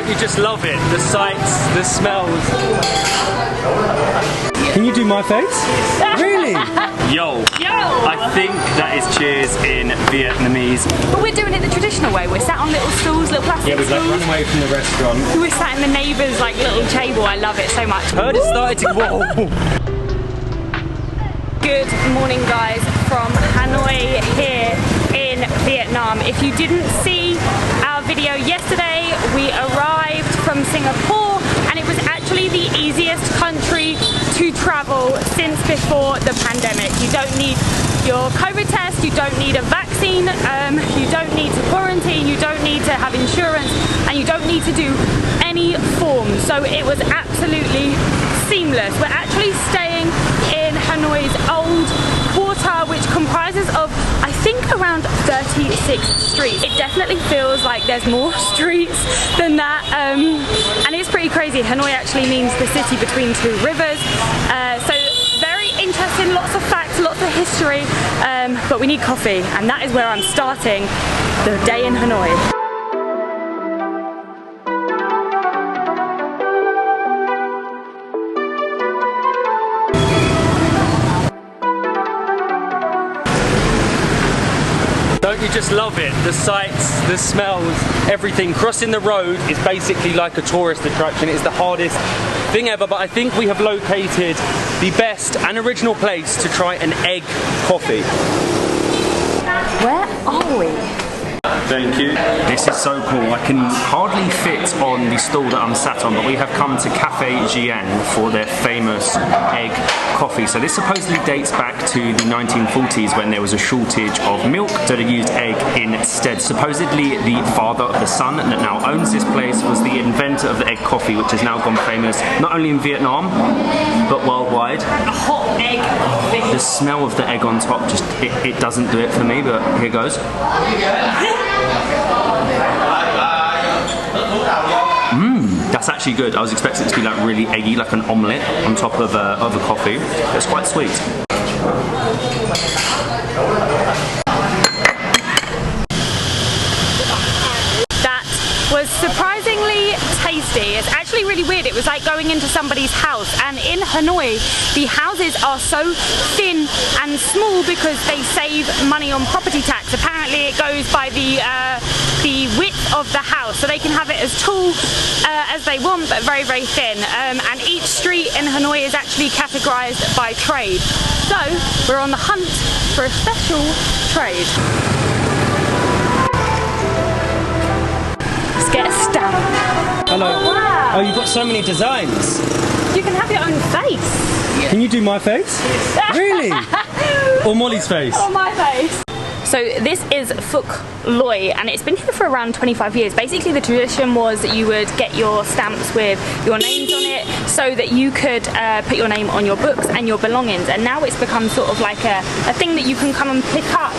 Don't you just love it? The sights, the smells. Can you do my face? Really? Yo. I think that is cheers in Vietnamese. But we're doing it the traditional way. We're sat on little stools, little plastic stools. Yeah, we've run away from the restaurant. We're sat in the neighbour's like little table. I love it so much. Heard it started to whoa. Good morning guys from Hanoi here in Vietnam. If you didn't see our video yesterday, we arrived from Singapore and it was actually the easiest country to travel since before the pandemic. You don't need your COVID test, you don't need a vaccine, you don't need to quarantine, you don't need to have insurance, and you don't need to do any forms. So it was absolutely seamless. We're actually staying in Hanoi's old quarter, which comprises of, I think, around 36 streets. It definitely feels like there's more streets than that, and it's pretty crazy. Hanoi actually means the city between two rivers, so very interesting, lots of facts, lots of history, but we need coffee, and that is where I'm starting the day in Hanoi. Don't you just love it? The sights, the smells, everything. Crossing the road is basically like a tourist attraction. It's the hardest thing ever, but I think we have located the best and original place to try an egg coffee. Where are we? Thank you. This is so cool. I can hardly fit on the stall that I'm sat on, but we have come to Cafe Gian for their famous egg coffee. So this supposedly dates back to the 1940s when there was a shortage of milk, so they used egg instead. Supposedly the father of the son that now owns this place was the inventor of the egg coffee, which has now gone famous not only in Vietnam but worldwide. A hot egg coffee. The smell of the egg on top, just it doesn't do it for me, but here goes. That's actually good. I was expecting it to be like really eggy, like an omelette on top of a coffee. It's quite sweet. That was surprisingly tasty. It's actually really weird. It was like going into somebody's house, and in Hanoi the houses are so thin and small because they save money on property tax. Apparently it goes by the width of the house, so they can have it as tall as they want but very, very thin, and each street in Hanoi is actually categorized by trade. So we're on the hunt for a special trade. Let's get a stamp. Hello. Oh, wow. Oh, you've got so many designs. You can have your own face. Can you do my face? Really? Or Molly's face? Or my face. So this is Phuc Loi, and it's been here for around 25 years. Basically the tradition was that you would get your stamps with your names on it so that you could put your name on your books and your belongings, and now it's become sort of like a thing that you can come and pick up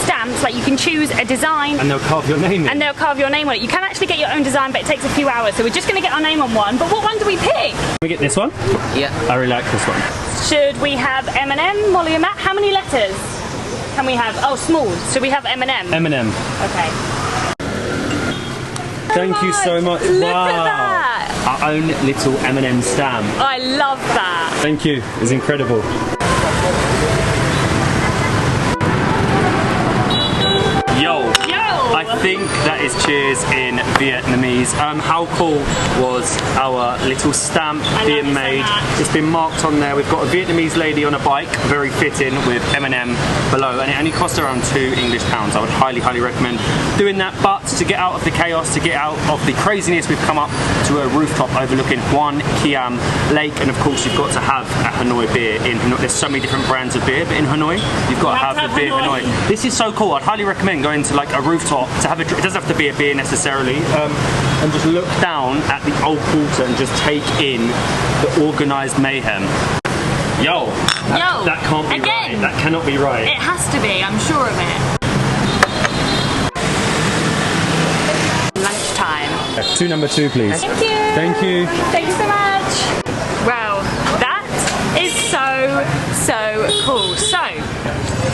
stamps, like you can choose a design and they'll carve your name in. And they'll carve your name on it. You can actually get your own design, but it takes a few hours, so we're just going to get our name on one. But what one do we pick? Can we get this one? Yeah. I really like this one. Should we have M&M, Molly and Matt? How many letters can we have? Oh, small. Should we have M&M? M&M. Okay. Thank you so much. Look wow. at that. Our own little M&M stamp. I love that. Thank you. It's incredible. Yo. I think that is cheers in Vietnamese. How cool was our little stamp being made? It's been marked on there. We've got a Vietnamese lady on a bike, very fitting, with M&M below, and it only cost around £2 English. I would highly, highly recommend doing that. But to get out of the chaos, to get out of the craziness, we've come up to a rooftop overlooking Huan Kiam Lake, and of course you've got to have a Hanoi beer in Hanoi. There's so many different brands of beer, but in Hanoi you've got to have the beer Hanoi. This is so cool. I'd highly recommend going to like a rooftop to have a drink. It doesn't have to be a beer necessarily, and just look down at the old quarter and just take in the organised mayhem. Yo, that can't be right. That cannot be right. It has to be, I'm sure of it. Lunchtime. To number 2, please. Thank you. Thank you. Thank you so much. Well, that is so cool. So,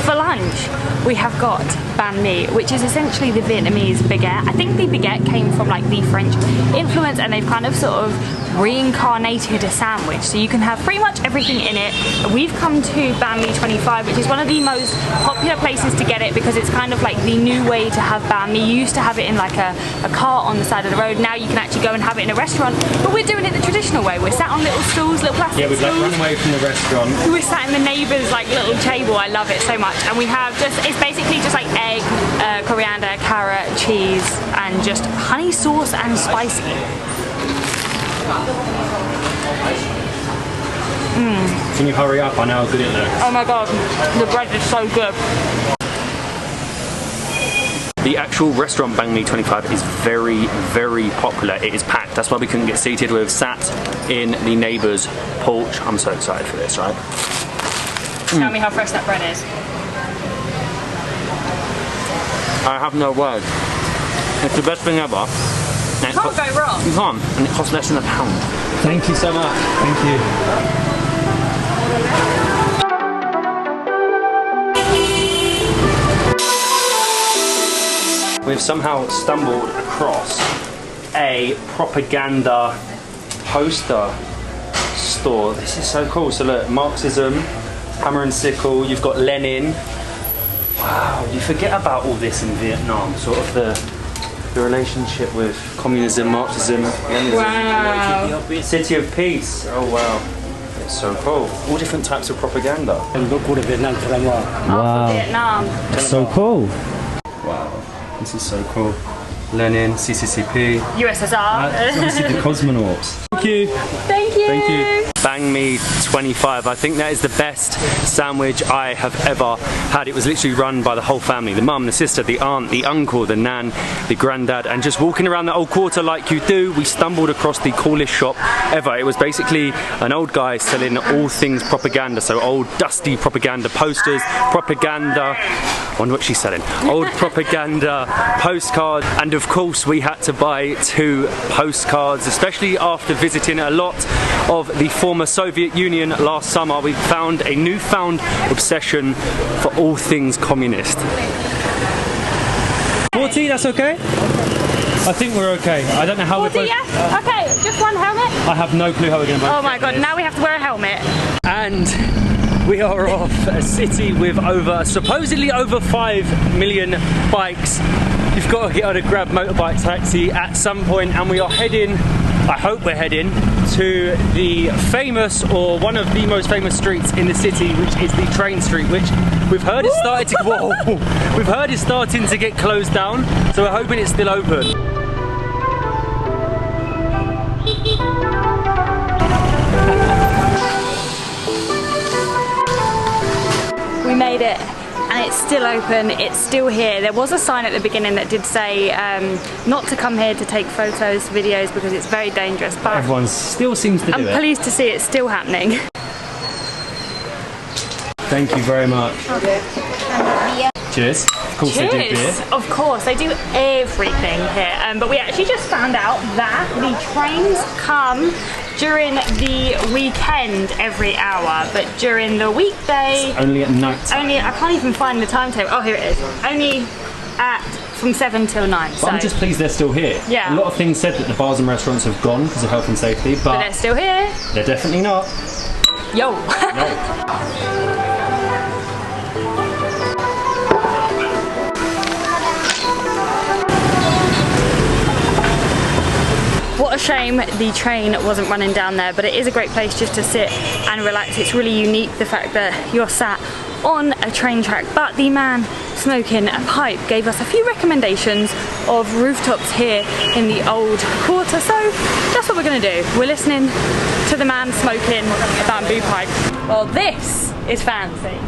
for lunch, we have got Banh Mi, which is essentially the Vietnamese baguette. I think the baguette came from like the French influence, and they've kind of sort of reincarnated a sandwich, so you can have pretty much everything in it. We've come to Banh Mi 25, which is one of the most popular places to get it because it's kind of like the new way to have banh mi. You used to have it in like a cart on the side of the road. Now you can actually go and have it in a restaurant, but we're doing it the traditional way. We're sat on little stools, little plastic Yeah, we've like run away from the restaurant. We're sat in the neighbour's like little table. I love it so much. And we have just, it's basically just like egg, coriander, carrot, cheese, and just honey sauce and spicy. Can you hurry up? I know how good it looks. Oh my god, the bread is so good. The actual restaurant Banh Mi 25 is very, very popular. It is packed. That's why we couldn't get seated. We've sat in the neighbour's porch. I'm so excited for this, right? Tell me how fresh that bread is. I have no word. It's the best thing ever. You can't go wrong. You can't, and it costs less than £1. Thank you so much. Thank you. We've somehow stumbled across a propaganda poster store. This is so cool. So look, Marxism, hammer and sickle, you've got Lenin. Wow, you forget about all this in Vietnam, sort of the relationship with communism, Marxism, Leninism. Wow. City of Peace. Oh wow. It's so cool. All different types of propaganda. Wow. Vietnam. So cool. Wow. This is so cool. Lenin, CCCP. USSR. Obviously the cosmonauts. Thank you. Thank you. Thank you. Banh Mi 25. I think that is the best sandwich I have ever had. It was literally run by the whole family. The mum, the sister, the aunt, the uncle, the nan, the granddad, and just walking around the old quarter like you do, we stumbled across the coolest shop ever. It was basically an old guy selling all things propaganda. So old dusty propaganda posters, propaganda, I wonder what she's selling. Old propaganda postcards, and of course we had to buy 2 postcards, especially after visiting a lot of the former Soviet Union last summer. We found a newfound obsession for all things communist. 40, that's okay? I think we're okay. I don't know how 40, we're yeah? Okay, just one helmet? I have no clue how we're going to. Oh my god, now we have to wear a helmet. And we are off a city with supposedly over 5 million bikes. You've got to get on a Grab motorbike taxi at some point, and we are heading, I hope we're heading, to the famous, or one of the most famous streets in the city, which is the train street, which we've heard is starting to, whoa, we've heard is starting to get closed down, so we're hoping it's still open. We made it, and it's still open, it's still here. There was a sign at the beginning that did say not to come here to take photos, videos, because it's very dangerous, but everyone still seems to do it. I'm pleased to see it's still happening. Thank you very much. Cheers. Of course they do beer. Of course, they do everything here. But we actually just found out that the trains come during the weekend every hour, but during the weekday... It's only at night. Only, I can't even find the timetable. Oh, here it is. Only from 7 till 9. But I'm just pleased they're still here. Yeah. A lot of things said that the bars and restaurants have gone because of health and safety, but they're still here. They're definitely not. Yo. What a shame the train wasn't running down there, but it is a great place just to sit and relax. It's really unique, the fact that you're sat on a train track, but the man smoking a pipe gave us a few recommendations of rooftops here in the old quarter, so that's what we're going to do. We're listening to the man smoking a bamboo pipe. Well, this is fancy.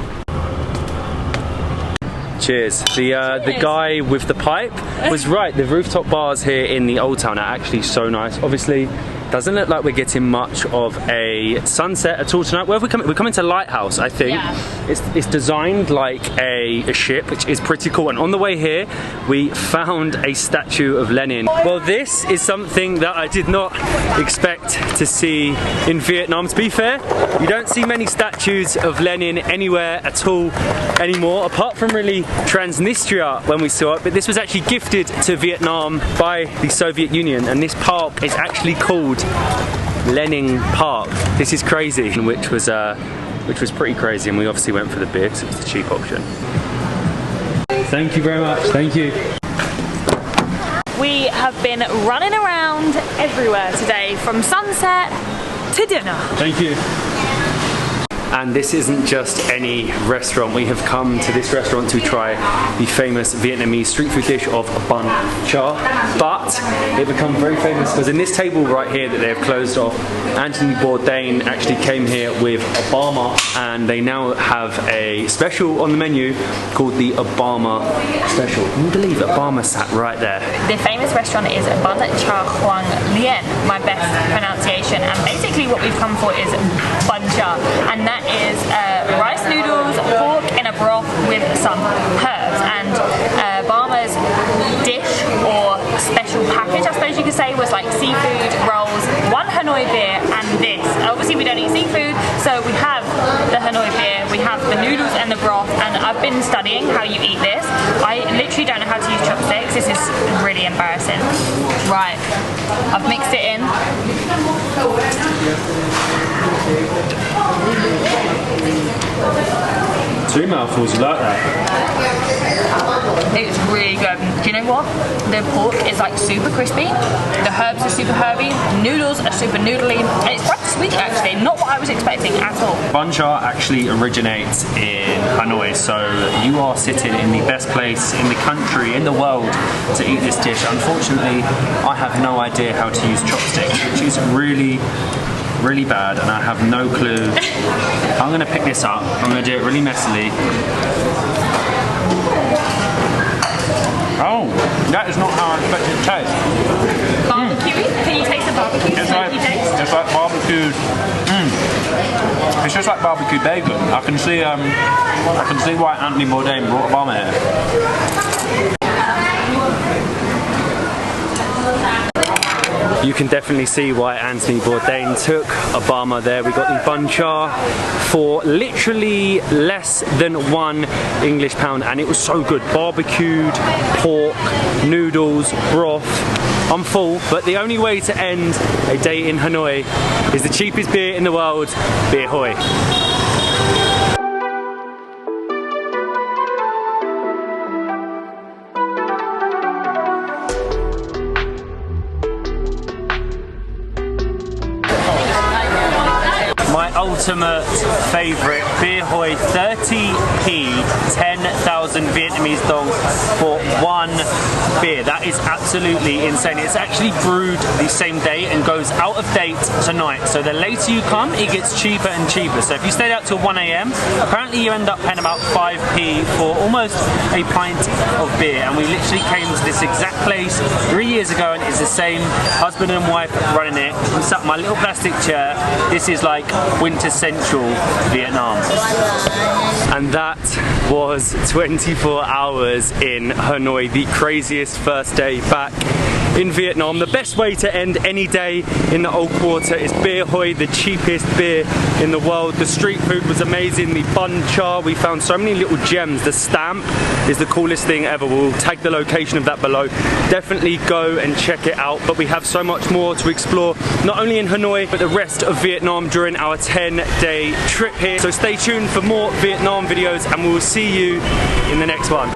Cheers. The guy with the pipe was right. The rooftop bars here in the Old Town are actually so nice. Obviously, Doesn't look like we're getting much of a sunset at all tonight. Well, we're coming to Lighthouse, I think. Yeah. It's designed like a ship, which is pretty cool. And on the way here, we found a statue of Lenin. Well, this is something that I did not expect to see in Vietnam. To be fair, you don't see many statues of Lenin anywhere at all anymore, apart from really Transnistria when we saw it. But this was actually gifted to Vietnam by the Soviet Union, and this park is actually called Lenin Park. This is crazy, which was pretty crazy, and we obviously went for the beer because it was the cheap option. Thank you very much. Thank you. We have been running around everywhere today, from sunset to dinner. Thank you. And this isn't just any restaurant. We have come to this restaurant to try the famous Vietnamese street food dish of bun char. But it become very famous because in this table right here that they have closed off, Anthony Bourdain actually came here with Obama, and they now have a special on the menu called the Obama Special. Can you believe Obama sat right there? The famous restaurant is Bun Cha Huang Lien, my best pronunciation, and basically what we've come for is bun cha, and that is rice noodles, pork in a broth with some herbs. And Barma's dish, or special package I suppose you could say, was like seafood rolls, one Hanoi beer, and this. Obviously we don't eat seafood, so we have the Hanoi beer, we have the noodles and the broth, and I've been studying how you eat this. I literally don't know how to use chopsticks. This is really embarrassing. Right, I've mixed it in. 2 mouthfuls, you like that? It's really good. Do you know what? The pork is like super crispy, the herbs are super herby, noodles are super noodly, and it's quite sweet actually, not what I was expecting at all. Bun char actually originates in Hanoi, so you are sitting in the best place in the country, in the world, to eat this dish. Unfortunately, I have no idea how to use chopsticks, which is really bad, and I have no clue. I'm going to pick this up, I'm going to do it really messily. Oh, that is not how I expected it to taste. Barbecue? Can you taste the barbecue? It's like barbecued. It's just like barbecue bacon. I can see why Anthony Bourdain brought Obama here. You can definitely see why Anthony Bourdain took Obama there. We got the bun char for literally less than £1 English, and it was so good. Barbecued pork, noodles, broth. I'm full, but the only way to end a day in Hanoi is the cheapest beer in the world, Bia Hoi. Ultimate favourite, Bia Hoi, 30p, 10,000 Vietnamese dong for one beer. That is absolutely insane. It's actually brewed the same day and goes out of date tonight. So the later you come, it gets cheaper and cheaper. So if you stayed out till 1 AM, apparently you end up paying about 5p for almost a pint of beer. And we literally came to this exact place 3 years ago, and it's the same husband and wife running it. I'm sat in my little plastic chair. This is like winter central Vietnam. And that was 24 hours in Hanoi, the craziest first day back in Vietnam. The best way to end any day in the Old Quarter is Bia Hoi, the cheapest beer in the world. The street food was amazing. The bun char, we found so many little gems. The stamp is the coolest thing ever. We'll tag the location of that below. Definitely go and check it out. But we have so much more to explore, not only in Hanoi, but the rest of Vietnam during our 10-day trip here. So stay tuned for more Vietnam videos, and we'll see you in the next one.